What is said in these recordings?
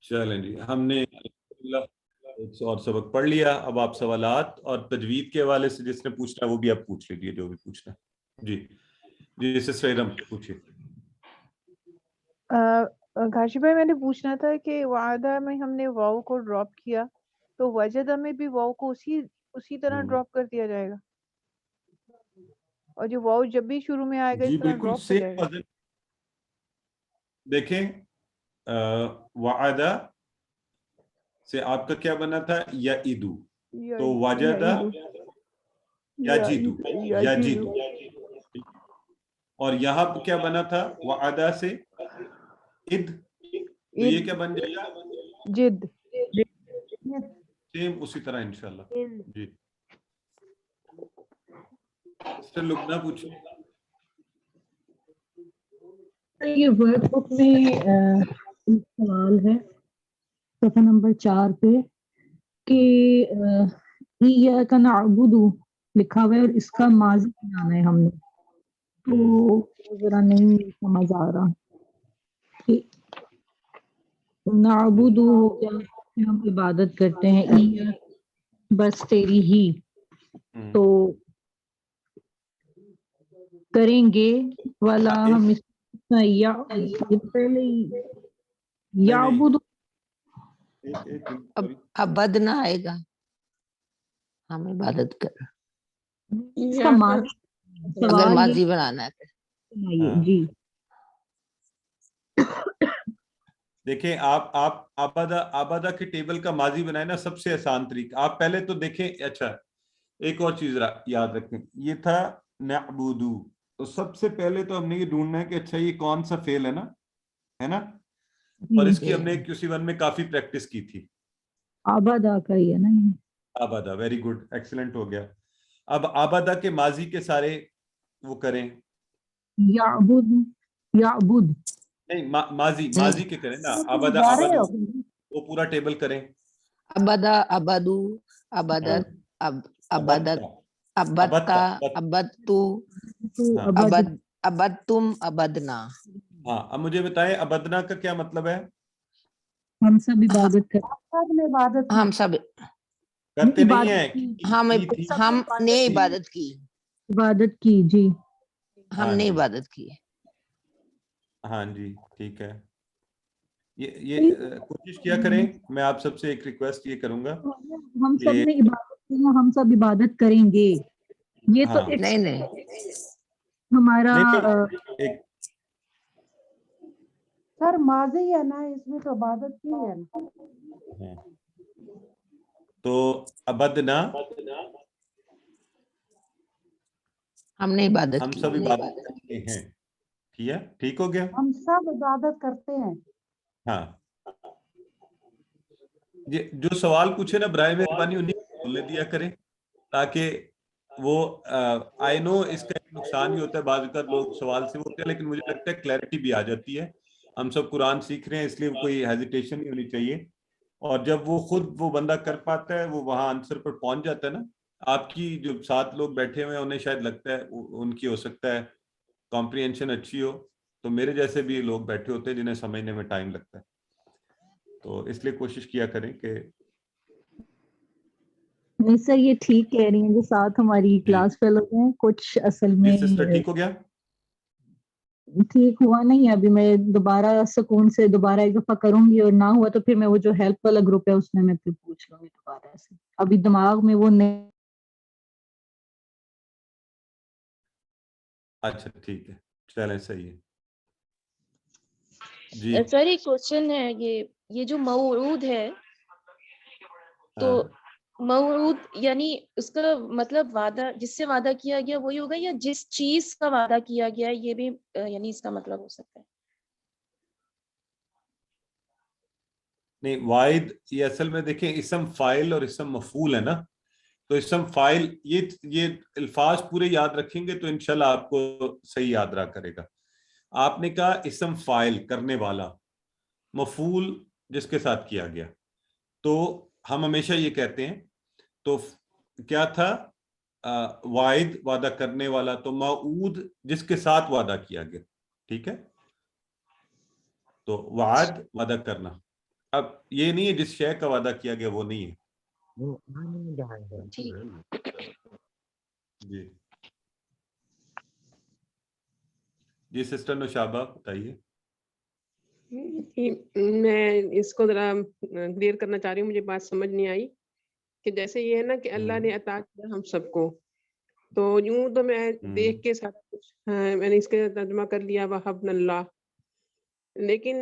چلیں جی، ہم نے ایک اور سبق پڑھ لیا. اب آپ سوالات اور تجوید کے حوالے سے جس نے پوچھنا ہے وہ بھی آپ پوچھ لیجیے جو بھی پوچھنا ہے. جی جی سسٹر ارم پوچھیے. کاشف بھائی میں نے پوچھنا تھا کہ وعدہ میں ہم نے واو کو ڈراپ کیا تو وجدہ میں بھی واو کو اسی طرح ڈراپ کر دیا جائے گا، اور جو واو جب بھی شروع میں آئے گا جی اس طرح بالکل ڈراپ ہو جائے گا. سیم. دیکھیں وعدہ سے آپ کا کیا بنا تھا؟ یعیدو، تو وجدہ یجدو، یجدو. اور یہاں پہ کیا بنا تھا؟ وعدہ سے اد، تو یہ کیا بن جائے گا؟ جد. سیم اسی طرح انشاءاللہ. جی سسٹر لبنہ پوچھو. یہ ورڈ بک میں سوال ہے صفحہ نمبر 4 پہ کہ ایاک نعبد لکھا ہوا ہے اور اس کا ماضی بنانا ہے ہم نے، تو ذرا نہیں سمجھ آ رہا کہ نعبد ہو گیا کہ ہم عبادت کرتے ہیں، ایاک بس تیری ہی، تو کریں گے والا ہم اس پہلے یعبد ابد نہ آئے گا، ہم عبادت کر اس کا ماضی اگر سوال ماضی بنانا ہے. جی دیکھیں آپ آبادہ کے ٹیبل کا ماضی بنائے نا، سب سے آسان طریقہ. آپ پہلے تو دیکھیں. اچھا ایک اور چیز یاد رکھیں، یہ تھا نعبدو، تو سب سے پہلے تو ہم نے یہ ڈھونڈنا ہے کہ اچھا یہ کون سا فعل ہے نا. اور اس کی ہم نے QC1 میں کافی پریکٹس کی تھی. آبادہ کا ہی ہے نا، آبادہ. ویری گڈ، ایکسلنٹ ہو گیا. اب آبادہ کے ماضی کے سارے وہ کریں. یعبد نہیں ماضی کے کریں نا. آبادہ وہ پورا ٹیبل کریں. ابدا، ابدو، ابدت، ابدت، ابدتا، ابدتو، ابدتم، ابدنا. ہاں اب مجھے بتائیں ابدنا کا کیا مطلب ہے؟ ہم سب عبادت کرتے، ہم سب کرتے نہیں ہیں، ہم نے عبادت کی، عبادت کی. جی ہم نے عبادت کی. ہاں جی ٹھیک ہے. یہ کوشش کیا کریں. میں آپ سب سے ایک ریکویسٹ یہ کروں گا، ہم سب نے عبادت کی، ہم سب عبادت کریں گے. یہ تو نہیں ہمارا سر ماضی ہے نا، اس میں تو عبادت کی ہے. تو عبدنا ہم نے عبادت ہم کی، سب عبادت کرتے ہیں. ٹھیک ہو گیا. ہم سب عبادت کرتے ہیں. ہاں جو سوال پوچھے نا برائے مہربانی انہیں کو بولنے دیا کریں، تاکہ وہ آئی نو اس کا ایک نقصان بھی ہوتا ہے، بعض اوقات لوگ سوال سے ہوتے ہیں، لیکن مجھے لگتا ہے کلیئرٹی بھی آ جاتی ہے. ہم سب قرآن سیکھ رہے ہیں، اس لیے کوئی ہیزیٹیشن نہیں ہونی چاہیے. اور جب وہ خود وہ بندہ کر پاتا ہے، وہ وہاں آنسر پر پہنچ جاتا ہے نا. آپ کی جو 7 لوگ بیٹھے ہوئے ہیں انہیں شاید لگتا ہے ان کی ہو سکتا ہے کمپریہنشن اچھی ہو، تو میرے جیسے بھی لوگ بیٹھے ہوتے ہیں جنہیں سمجھنے میں ٹائم لگتا ہے. تو اس لیے کوشش کیا کریں کہ نہیں سر یہ ٹھیک کہہ رہی ہیں، جو ساتھ ہماری کلاس فیلو ہیں کچھ اصل میں سسٹر ٹھیک ہو گیا. ٹھیک ہوا نہیں. ابھی میں دوبارہ سکون سے دوبارہ ایک دفعہ کروں گی، اور نہ ہوا تو پھر میں وہ جو ہیلپ والا گروپ ہے اس میں پھر پوچھ لوں گی دوبارہ سے. ابھی دماغ میں وہ نہیں. اچھا ٹھیک ہے، چلیں صحیح ہے. جی سر ایک کوشچن ہے، یہ جو موعود ہے تو موعود یعنی اس کا مطلب وعدہ، جس سے وعدہ کیا گیا وہی ہوگا، یا جس چیز کا وعدہ کیا گیا یہ بھی یعنی اس کا مطلب ہو سکتا ہے؟ نہیں واحد یہ اصل میں دیکھیں اسم فاعل اور اسم مفعول ہے نا. تو اسم فاعل یہ الفاظ پورے یاد رکھیں گے تو انشاءاللہ آپ کو صحیح یاد رہا کرے گا. آپ نے کہا اسم فاعل کرنے والا، مفعول جس کے ساتھ کیا گیا، تو ہم ہمیشہ یہ کہتے ہیں. تو کیا تھا؟ واحد وعدہ کرنے والا، تو موعود جس کے ساتھ وعدہ کیا گیا. ٹھیک ہے، تو وعد وعدہ کرنا. اب یہ نہیں ہے جس شے کا وعدہ کیا گیا وہ نہیں ہے. جی جی سسٹر نوشابہ بتائیے. میں اس کو ذرا کلیئر کرنا چاہ رہی ہوں، مجھے بات سمجھ نہیں آئی کہ جیسے یہ ہے نا کہ اللہ نے عطا کیا ہم سب کو، تو یوں تو میں دیکھ کے سارا کچھ میں نے اس کا ترجمہ کر لیا وَهَبْنَا اللَّهُ، لیکن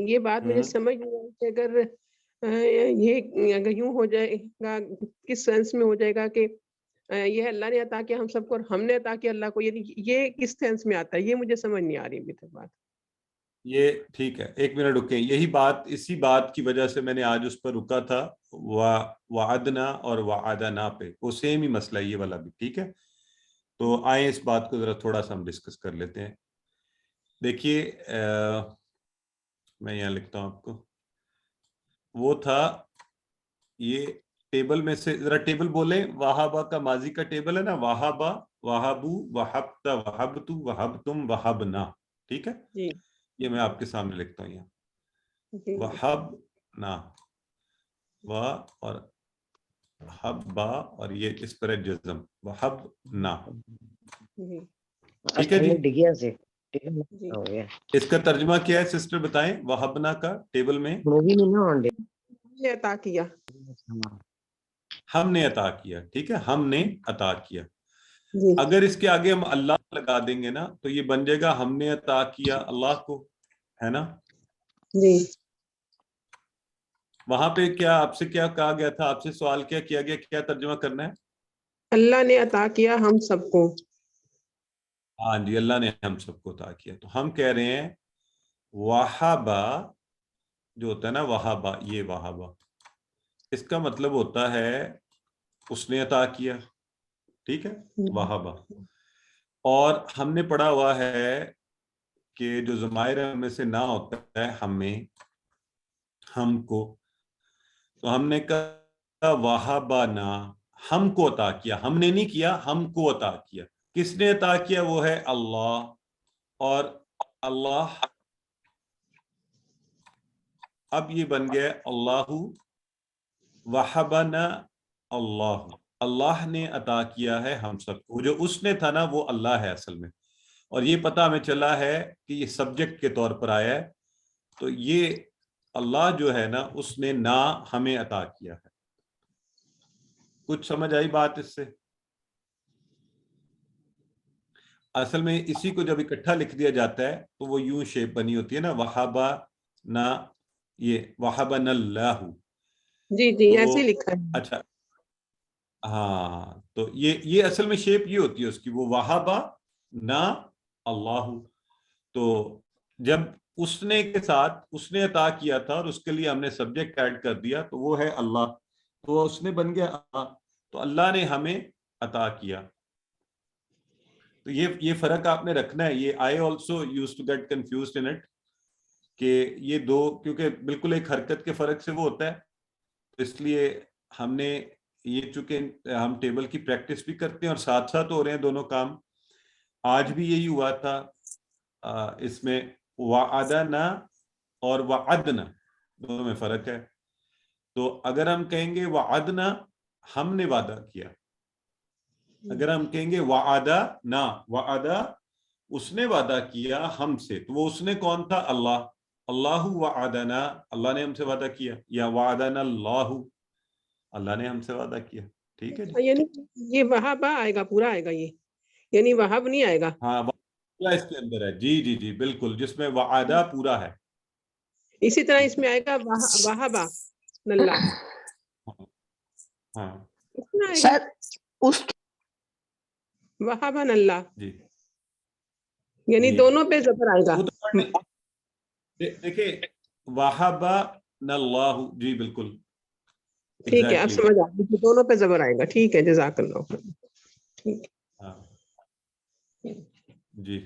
یہ بات مجھے سمجھ نہیں آئی کہ اگر یوں ہو جائے گا، کس سینس میں ہو جائے گا کہ یہ اللہ نے عطا کیا ہم سب کو اور ہم نے عطا کیا اللہ کو، یعنی یہ کس سینس میں آتا ہے، یہ مجھے سمجھ نہیں آ رہی ابھی تک بات. یہ ٹھیک ہے، ایک منٹ رکیں. یہی بات، اسی بات کی وجہ سے میں نے آج اس پر رکا تھا، وعدنا اور وعدنا پہ، وہ سیم ہی مسئلہ یہ والا بھی. ٹھیک ہے، تو آئیں اس بات کو ذرا تھوڑا سا ہم ڈسکس کر لیتے ہیں. دیکھیے میں یہاں لکھتا ہوں آپ کو، وہ تھا یہ ٹیبل میں سے، ذرا ٹیبل بولیں. وہابا کا ماضی کا ٹیبل ہے نا، وہابا، وہابو، وہبتا، وہبتو، وہبتم، وہبنا. ٹھیک ہے، جی یہ میں آپ کے سامنے لکھتا ہوں یہاں. وہبنا، و اور حبا، اور یہ اس پر ہے جزم، وہبنا. ٹھیک ہے جی. اس کا ترجمہ کیا ہے سسٹر بتائیں؟ وہبنا کا ٹیبل میں عطا کیا، ہم نے عطا کیا. ٹھیک ہے، ہم نے عطا کیا. جی اگر اس کے آگے ہم اللہ لگا دیں گے نا تو یہ بن جائے گا ہم نے عطا کیا اللہ کو، ہے نا. جی وہاں پہ کیا آپ سے کیا کہا گیا تھا؟ آپ سے سوال کیا کیا گیا، کیا ترجمہ کرنا ہے؟ اللہ نے عطا کیا ہم سب کو. ہاں جی، اللہ نے ہم سب کو عطا کیا. تو ہم کہہ رہے ہیں وہابا جو ہوتا ہے نا، وہابا، یہ وہابا اس کا مطلب ہوتا ہے اس نے عطا کیا. ٹھیک ہے، وہابا. اور ہم نے پڑھا ہوا ہے کہ جو ضمائر میں سے نہ ہوتا ہے ہمیں، ہم کو، تو ہم نے کہا وہابنا، ہم کو عطا کیا. ہم نے نہیں کیا، ہم کو عطا کیا. کس نے عطا کیا؟ وہ ہے اللہ. اور اللہ، اب یہ بن گیا اللہ وہبنا، اللہ، اللہ نے عطا کیا ہے ہم سب کو. جو اس نے تھا نا وہ اللہ ہے اصل میں، اور یہ پتہ ہمیں چلا ہے کہ یہ سبجیکٹ کے طور پر آیا ہے. تو یہ اللہ جو ہے نا اس نے نہ ہمیں عطا کیا ہے. کچھ سمجھ آئی بات اس سے؟ اصل میں اسی کو جب اکٹھا لکھ دیا جاتا ہے تو وہ یوں شیپ بنی ہوتی ہے نا، وہابا نہ، یہ وہبنا اللہ. جی جی تو ایسے ہی لکھا ہے. اچھا، ہاں، تو یہ اصل میں شیپ یہ ہوتی ہے اس کی، وہ وہابا نہ اللہ. تو جب اس نے کے ساتھ اس نے عطا کیا تھا اور اس کے لیے ہم نے سبجیکٹ ایڈ کر دیا تو وہ ہے اللہ، تو اس نے بن گیا اللہ. تو اللہ نے ہمیں عطا کیا. تو یہ فرق آپ نے رکھنا ہے. یہ I also used to get confused in it کہ یہ دو، کیونکہ بالکل ایک حرکت کے فرق سے وہ ہوتا ہے، اس لیے ہم نے یہ، چونکہ ہم ٹیبل کی پریکٹس بھی کرتے ہیں اور ساتھ ساتھ ہو رہے ہیں دونوں کام. آج بھی یہی ہوا تھا. اس میں وعدنا اور وعدنا دونوں میں فرق ہے. تو اگر ہم کہیں گے وعدنا، ہم نے وعدہ کیا. اگر ہم کہیں گے وعدنا، وعدہ اس نے وعدہ کیا ہم سے، تو وہ اس نے کون تھا؟ اللہ. اللہ وعدنا، اللہ نے ہم سے وعدہ کیا. یا وعدنا اللہ، اللہ نے ہم سے وعدہ کیا. ٹھیک ہے جی. یعنی یہ وہابا آئے گا، پورا آئے گا یہ، یعنی وہاب نہیں آئے گا. ہاں، وعدہ اس کے اندر ہے. جی جی جی بالکل، جس میں وعدہ پورا ہے. اسی طرح اس میں آئے گا وہابا اللہ، ہاں اتنا آئے گا سر اس وہابا اللہ، جی یعنی جی. دونوں پہ زبر آئے گا. وہ تو دیکھیں وہابا اللہ، جی بالکل. ٹھیک ہے، اب Exactly. سمجھ آ گئی، دونوں پہ زبر آئے گا. ٹھیک ہے، جزاک اللہ خیر. ٹھیک ہاں جی.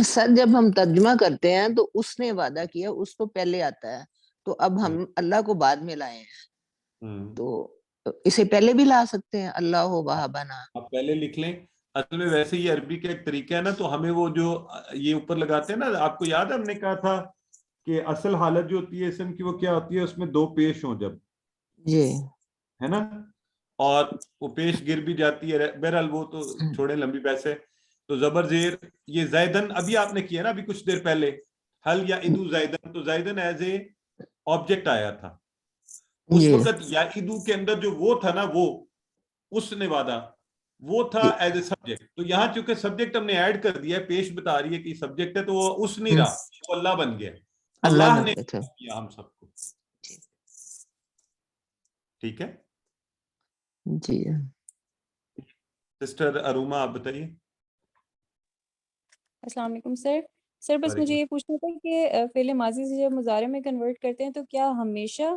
سر جب ہم ترجمہ کرتے ہیں تو اس نے وعدہ کیا، اس تو پہلے آتا ہے، تو اب ہم اللہ کو بعد میں لائے ہیں، تو اسے پہلے بھی لا سکتے ہیں، اللہ وہبنا. آپ پہلے لکھ لیں. اصل میں ویسے ہی عربی کا ایک طریقہ ہے نا، تو ہمیں وہ جو یہ اوپر لگاتے ہیں نا، آپ کو یاد ہے ہم نے کہا تھا کہ اصل حالت جو ہوتی ہے اسم کی وہ کیا ہوتی ہے, اس میں دو پیش ہوں جب, جی ہے نا, اور وہ پیش گر بھی جاتی ہے, بہرحال وہ تو چھوڑیں لمبی بحث ہے. تو زبر زیر یہ زیدن ابھی آپ نے کیا نا ابھی کچھ دیر پہلے, حل یا ادو زیدن, تو زیدن ایز اے آبجیکٹ آیا تھا اس جی وقت. یا ادو کے اندر جو وہ تھا نا, وہ اس نے وعدہ وہ تھا ایز اے سبجیکٹ. تو یہاں چونکہ سبجیکٹ ہم نے ایڈ کر دیا ہے, پیش بتا رہی ہے کہ سبجیکٹ ہے, تو وہ اس نہیں رہا, وہ اللہ بن گیا. اللہ نے کیا ہم سب کو. ٹھیک ہے جی. سسٹر اروما آپ بتائیے. السلام علیکم سر. سر بس مجھے یہ پوچھنا تھا کہ فعل ماضی سے جب مضارع میں کنورٹ کرتے ہیں تو کیا ہمیشہ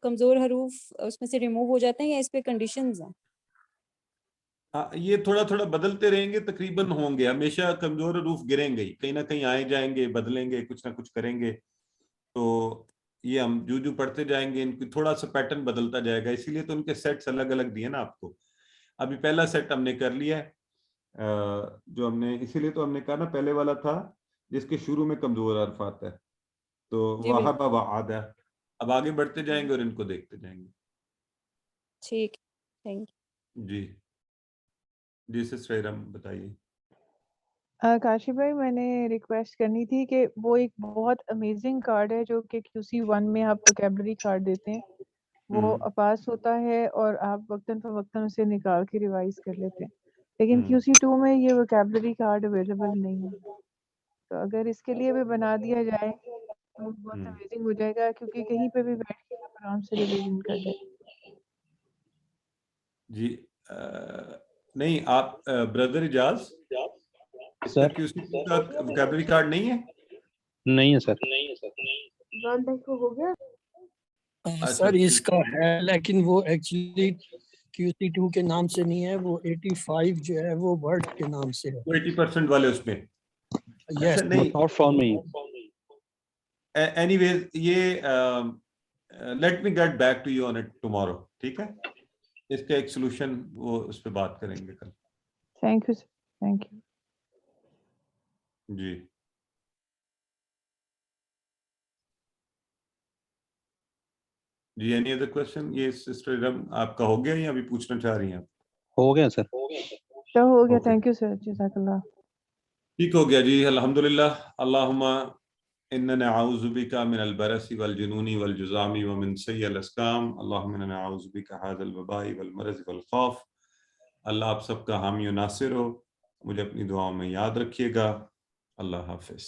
کمزور حروف اس میں سے ریموو ہو جاتے ہیں یا اس پہ کنڈیشنز ہیں؟ یہ تھوڑا تھوڑا بدلتے رہیں گے, تقریباً ہوں گے, ہمیشہ کمزور حروف گریں گے, کہیں نہ کہیں آئے جائیں گے, بدلیں گے, کچھ نہ کچھ کریں گے. تو یہ ہم جو پڑھتے جائیں گے ان کی تھوڑا سا پیٹرن بدلتا جائے گا, اسی لیے تو ان کے سیٹس الگ الگ دیے نا آپ کو. ابھی پہلا سیٹ ہم نے کر لیا ہے جو ہم نے, اسی لیے تو ہم نے کہا نا پہلے والا تھا جس کے شروع میں کمزور حرف آتا ہے, تو وہب وعد ہے. اب آگے بڑھتے جائیں گے اور ان کو دیکھتے جائیں گے. ٹھیک, تھینک یو. جی جی سسٹر ارم بتائیے. کاشف بھائی میں نے ریکویسٹ کرنی تھی کہ وہ ایک بہت امیزنگ کارڈ ہے جو کہ QC1 میں آپ ووکیبلری کارڈ دیتے ہیں, وہ پاس ہوتا ہے اور آپ وقتاً فوقتاً اسے نکال کے ریوائز کر لیتے ہیں, لیکن QC2 میں یہ ووکیبلری کارڈ اویلیبل نہیں ہے. تو اگر اس کے لیے بھی بنا دیا جائے تو بہت امیزنگ ہو جائے گا, کیونکہ کہیں پہ بھی بیٹھ کے آپ آرام سے ریویژن کر لیں. جی نہیں آپ بردر اجاز اس کا QC2 کا ووکیبلری کارڈ نہیں ہے؟ نہیں ہے سر. ہو گیا سر اس کا ہے لیکن وہ ایکچولی QC2 کے نام سے نہیں ہے, وہ 85 جو ہے وہ ورڈ کے نام سے ہے. 80% والے اس میں یس نہیں. Not for me. Anyways یہ let me get back to you on it tomorrow. ٹھیک ہے, اس کا ایک سولوشن وہ اس پہ بات کریں گے کل. Thank you sir. Thank you. جی جی اینی ادر کوسچن. یہ سسٹر ارم آپ کا ہو گیا یا ابھی پوچھنا چاہ رہی ہیں آپ؟ ہو گیا سر. تو ہو گیا. تھینک یو سر. جزاک اللہ. ٹھیک ہو گیا جی, الحمدللہ. اللہم انا نعوذ بک من البرص والجنون والجذام ومن سیء الاسقام. اللہم انا نعوذ بک هذا الوباء والمرض والخوف. اللہ آپ سب کا حامی و ناصر ہو. مجھے اپنی دعاؤں میں یاد رکھیے گا. اللہ حافظ.